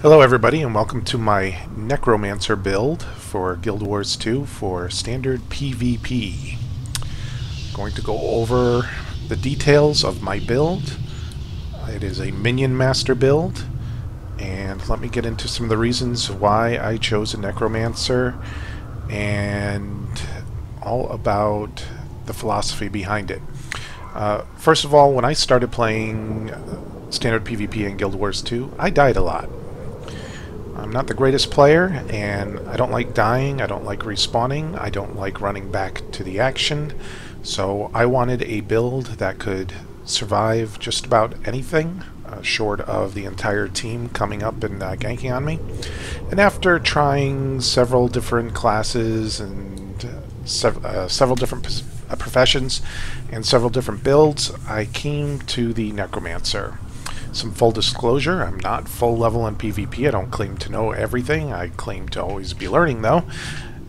Hello everybody and welcome to my Necromancer build for Guild Wars 2 for standard PvP. I'm going to go over the details of my build. It is a minion master build, and let me get into some of the reasons why I chose a Necromancer and all about the philosophy behind it. First of all, when I started playing standard PvP in Guild Wars 2, I died a lot. I'm not the greatest player, and I don't like dying, I don't like respawning, I don't like running back to the action, so I wanted a build that could survive just about anything, short of the entire team coming up and ganking on me. And after trying several different classes and several different professions and several different builds, I came to the Necromancer. Some full disclosure, I'm not full level in PvP. I don't claim to know everything. I claim to always be learning, though.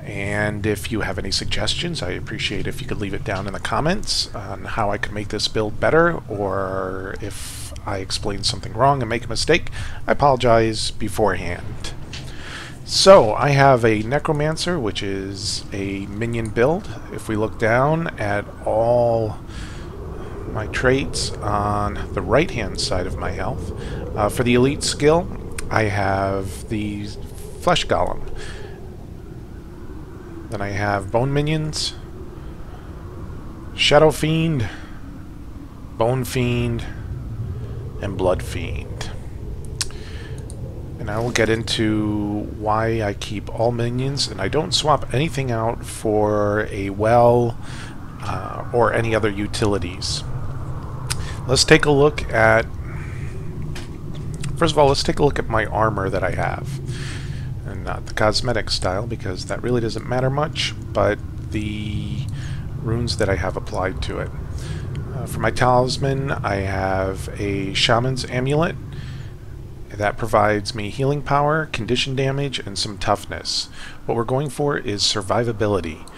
And if you have any suggestions, I appreciate if you could leave it down in the comments on how I could make this build better, or if I explain something wrong and make a mistake, I apologize beforehand. So, I have a Necromancer, which is a minion build. If we look down at all my traits on the right hand side of my health, for the elite skill I have the flesh golem, then I have bone minions, shadow fiend, bone fiend, and blood fiend. And I will get into why I keep all minions and I don't swap anything out for a well or any other utilities. Let's take a look at, first of all, let's take a look at my armor that I have. And not the cosmetic style, because that really doesn't matter much, but the runes that I have applied to it. For my talisman, I have a shaman's amulet. That provides me healing power, condition damage, and some toughness. What we're going for is survivability,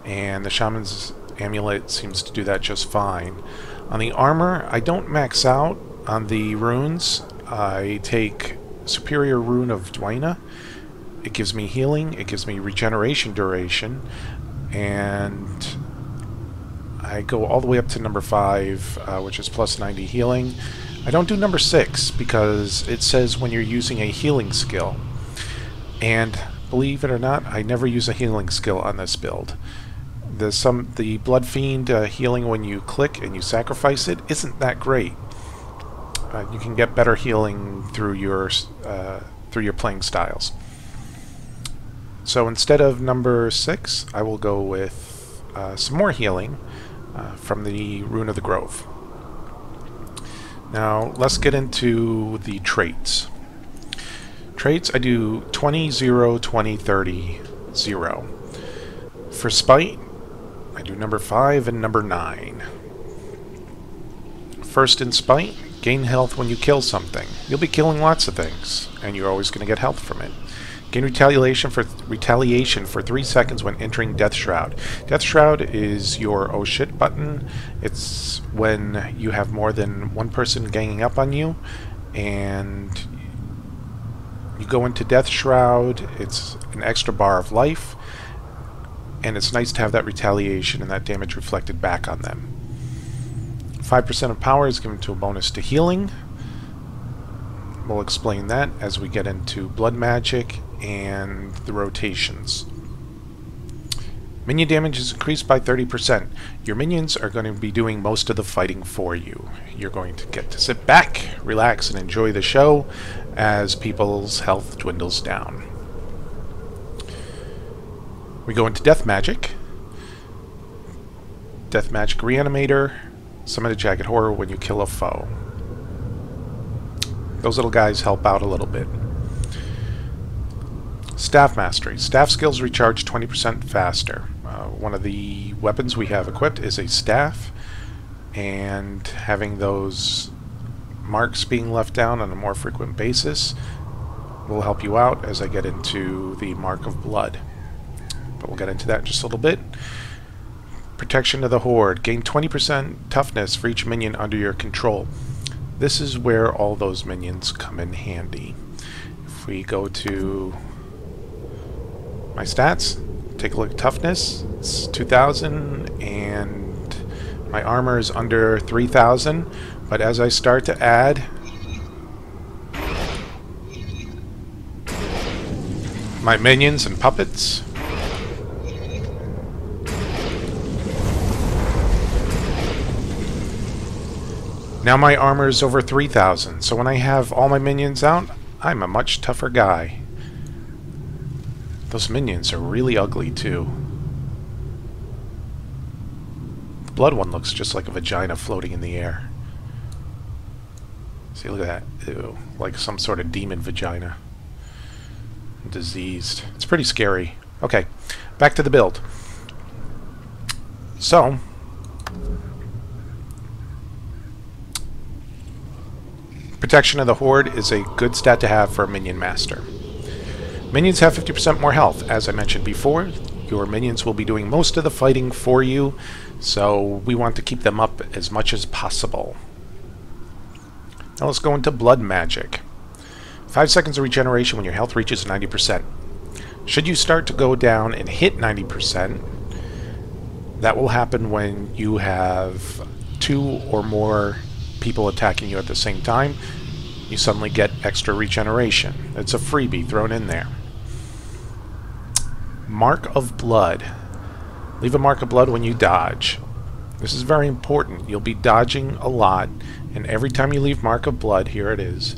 and the shaman's amulet seems to do that just fine. On the armor, I don't max out on the runes. I take Superior Rune of Dwayna. It gives me healing, it gives me regeneration duration, and I go all the way up to number 5, which is plus 90 healing. I don't do number 6 because it says when you're using a healing skill. And believe it or not, I never use a healing skill on this build. The Blood Fiend healing when you click and you sacrifice it isn't that great. You can get better healing through your playing styles. So instead of number 6, I will go with some more healing from the Rune of the Grove. Now let's get into the traits. Traits, I do 20, 0, 20, 30, 0. For Spite, I do number 5 and number 9. First in Spite, gain health when you kill something. You'll be killing lots of things, and you're always going to get health from it. Gain retaliation for 3 seconds when entering Death Shroud. Death Shroud is your oh shit button. It's when you have more than one person ganging up on you, and you go into Death Shroud. It's an extra bar of life, and it's nice to have that retaliation and that damage reflected back on them. 5% of power is given to a bonus to healing. We'll explain that as we get into blood magic and the rotations. Minion damage is increased by 30%. Your minions are going to be doing most of the fighting for you. You're going to get to sit back, relax, and enjoy the show as people's health dwindles down. We go into Death Magic. Death Magic Reanimator. Summon a Jagged Horror when you kill a foe. Those little guys help out a little bit. Staff Mastery. Staff skills recharge 20% faster. One of the weapons we have equipped is a staff, and having those marks being left down on a more frequent basis will help you out as I get into the Mark of Blood. But we'll get into that in just a little bit. Protection of the Horde. Gain 20% toughness for each minion under your control. This is where all those minions come in handy. If we go to my stats, take a look at toughness, it's 2,000, and my armor is under 3,000. But as I start to add my minions and puppets, now my armor is over 3,000. So when I have all my minions out, I'm a much tougher guy. Those minions are really ugly too. The blood one looks just like a vagina floating in the air. See, look at that. Ew. Like some sort of demon vagina. Diseased. It's pretty scary. Okay, back to the build. So, Protection of the Horde is a good stat to have for a Minion Master. Minions have 50% more health. As I mentioned before, your minions will be doing most of the fighting for you, so we want to keep them up as much as possible. Now let's go into Blood Magic. 5 seconds of regeneration when your health reaches 90%. Should you start to go down and hit 90%, that will happen when you have 2 or more people attacking you at the same time. You suddenly get extra regeneration. It's a freebie thrown in there. Mark of Blood. Leave a mark of blood when you dodge. This is very important. You'll be dodging a lot, and every time you leave mark of blood, here it is,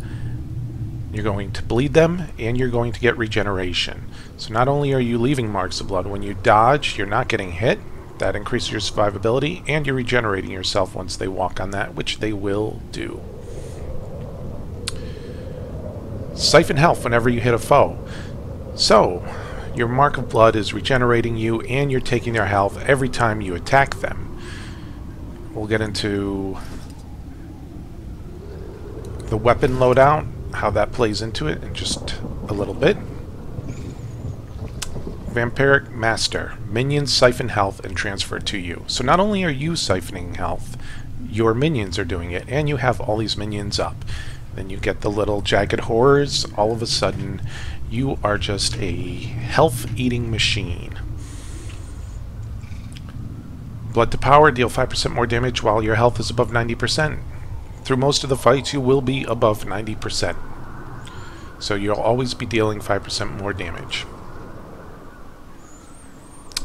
you're going to bleed them and you're going to get regeneration. So not only are you leaving marks of blood, when you dodge, you're not getting hit. That increases your survivability, and you're regenerating yourself once they walk on that, which they will do. Siphon health whenever you hit a foe. So, your mark of blood is regenerating you, and you're taking their health every time you attack them. We'll get into the weapon loadout, how that plays into it in just a little bit. Vampiric Master. Minions siphon health and transfer it to you. So not only are you siphoning health, your minions are doing it, and you have all these minions up. Then you get the little jagged horrors. All of a sudden, you are just a health-eating machine. Blood to Power. Deal 5% more damage while your health is above 90%. Through most of the fights, you will be above 90%. So you'll always be dealing 5% more damage.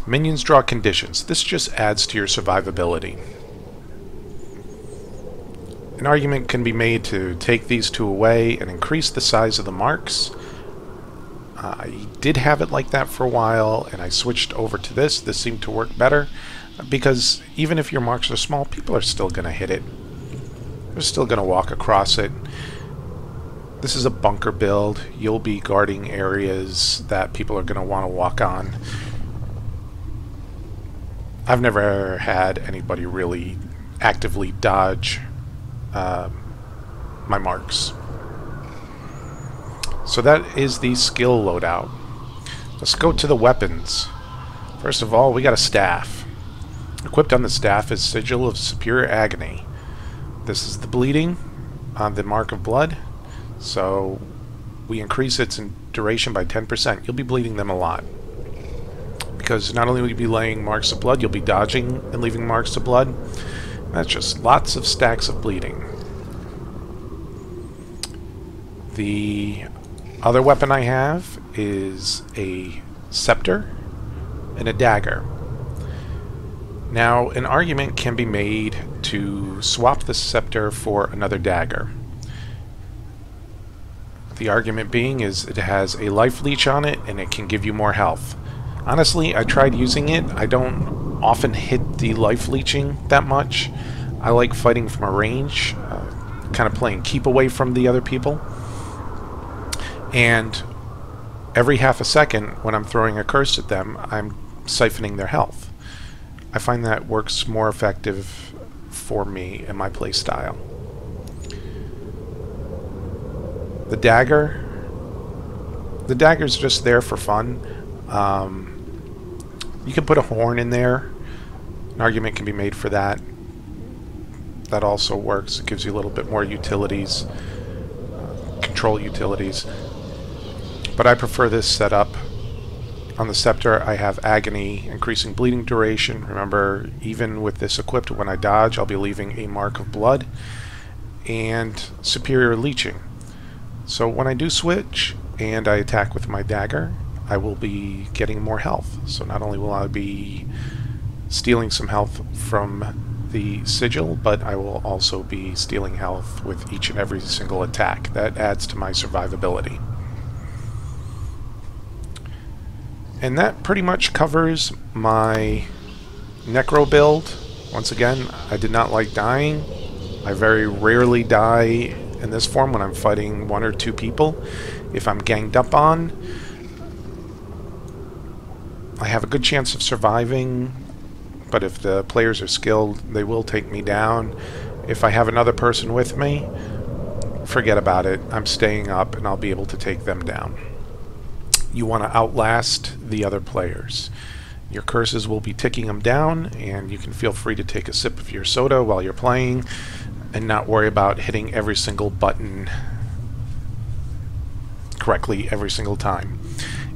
Minions draw conditions. This just adds to your survivability. An argument can be made to take these 2 away and increase the size of the marks. I did have it like that for a while, and I switched over to this. This seemed to work better, because even if your marks are small, people are still going to hit it. They're still going to walk across it. This is a bunker build. You'll be guarding areas that people are going to want to walk on. I've never had anybody really actively dodge my marks. So that is the skill loadout. Let's go to the weapons. First of all, we got a staff. Equipped on the staff is Sigil of Superior Agony. This is the bleeding on the mark of blood. So we increase its duration by 10%. You'll be bleeding them a lot, because not only will you be laying marks of blood, you'll be dodging and leaving marks of blood. That's just lots of stacks of bleeding. The other weapon I have is a scepter and a dagger. Now, an argument can be made to swap the scepter for another dagger. The argument being is it has a life leech on it, and it can give you more health. Honestly, I tried using it. I don't often hit the life leeching that much. I like fighting from a range, kind of playing keep away from the other people. And every half a second, when I'm throwing a curse at them, I'm siphoning their health. I find that works more effective for me and my play style. The dagger's just there for fun. You can put a horn in there. An argument can be made for that. That also works. It gives you a little bit more utilities, control utilities. but I prefer this setup. On the Scepter, I have Agony, increasing bleeding duration. Remember, even with this equipped, when I dodge, I'll be leaving a mark of blood. And Superior Leeching. So when I do switch and I attack with my dagger, I will be getting more health. So not only will I be stealing some health from the sigil, but I will also be stealing health with each and every single attack. That adds to my survivability. And that pretty much covers my Necro build. Once again, I did not like dying. I very rarely die in this form when I'm fighting 1 or 2 people. If I'm ganged up on, I have a good chance of surviving, but if the players are skilled, they will take me down. If I have another person with me, forget about it. I'm staying up and I'll be able to take them down. You want to outlast the other players. Your curses will be ticking them down, and you can feel free to take a sip of your soda while you're playing and not worry about hitting every single button correctly every single time.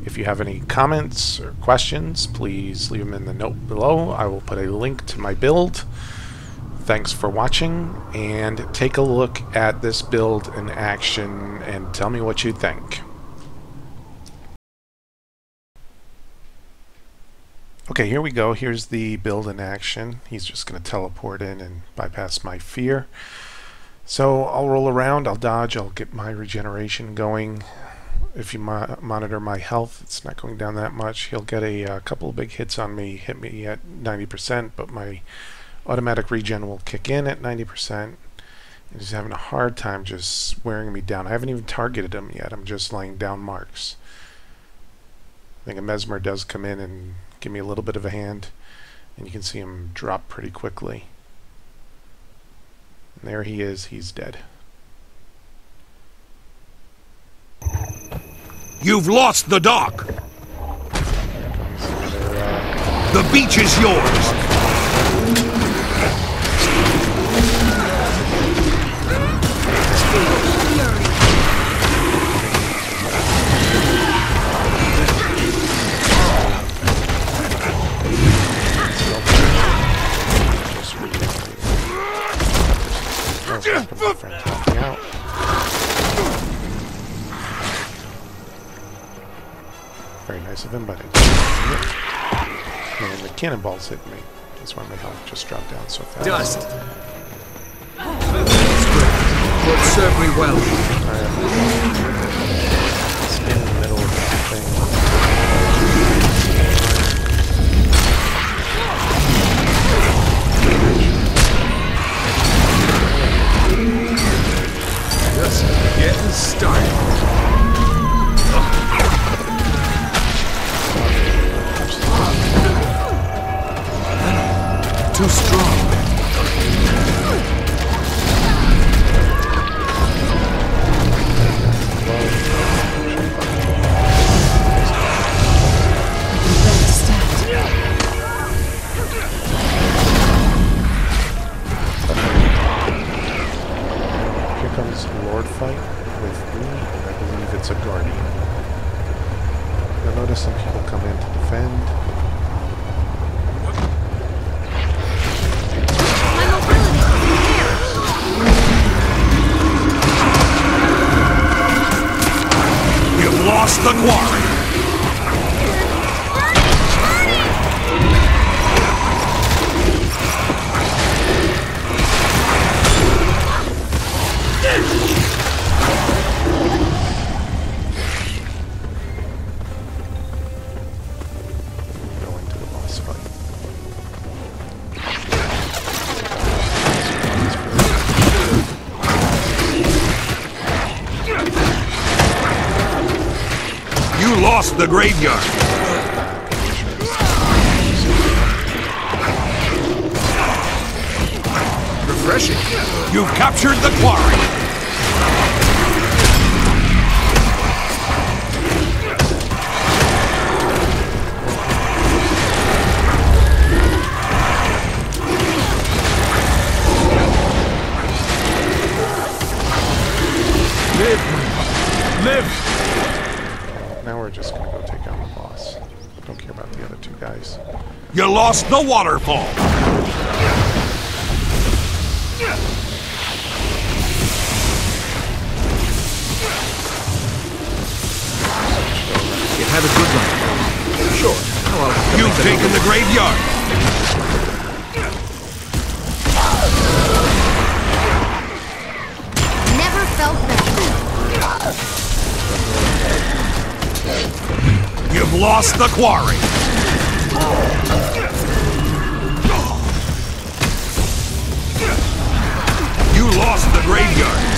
If you have any comments or questions, please leave them in the note below. I will put a link to my build. Thanks for watching, and take a look at this build in action and tell me what you think. Okay, here we go. Here's the build in action. He's just going to teleport in and bypass my fear. So I'll roll around, I'll dodge, I'll get my regeneration going. If you monitor my health, it's not going down that much. He'll get a couple of big hits on me, hit me at 90%, but my automatic regen will kick in at 90%. And he's having a hard time just wearing me down. I haven't even targeted him yet. I'm just laying down marks. I think a Mesmer does come in and give me a little bit of a hand, and you can see him drop pretty quickly. And there he is, he's dead. You've lost the dock! The beach is yours! Very nice of him, but and the cannonballs hit me. That's why my health just dropped down so fast. Dust. That's good. Would serve me well. In the middle of everything. Just getting started. Too strong. Here comes a Lord fight with me, and I believe it's a Guardian. You'll notice some people come in to defend. Lost the quarry. Going to the boss fight. You lost the graveyard. Refreshing. You've captured the quarry. Live. we're just gonna go take out the boss. Don't care about the other two guys. You lost the waterfall. You had a good run. Sure. Oh, well, You've taken the graveyard. Never felt better. You've lost the quarry. You lost the graveyard.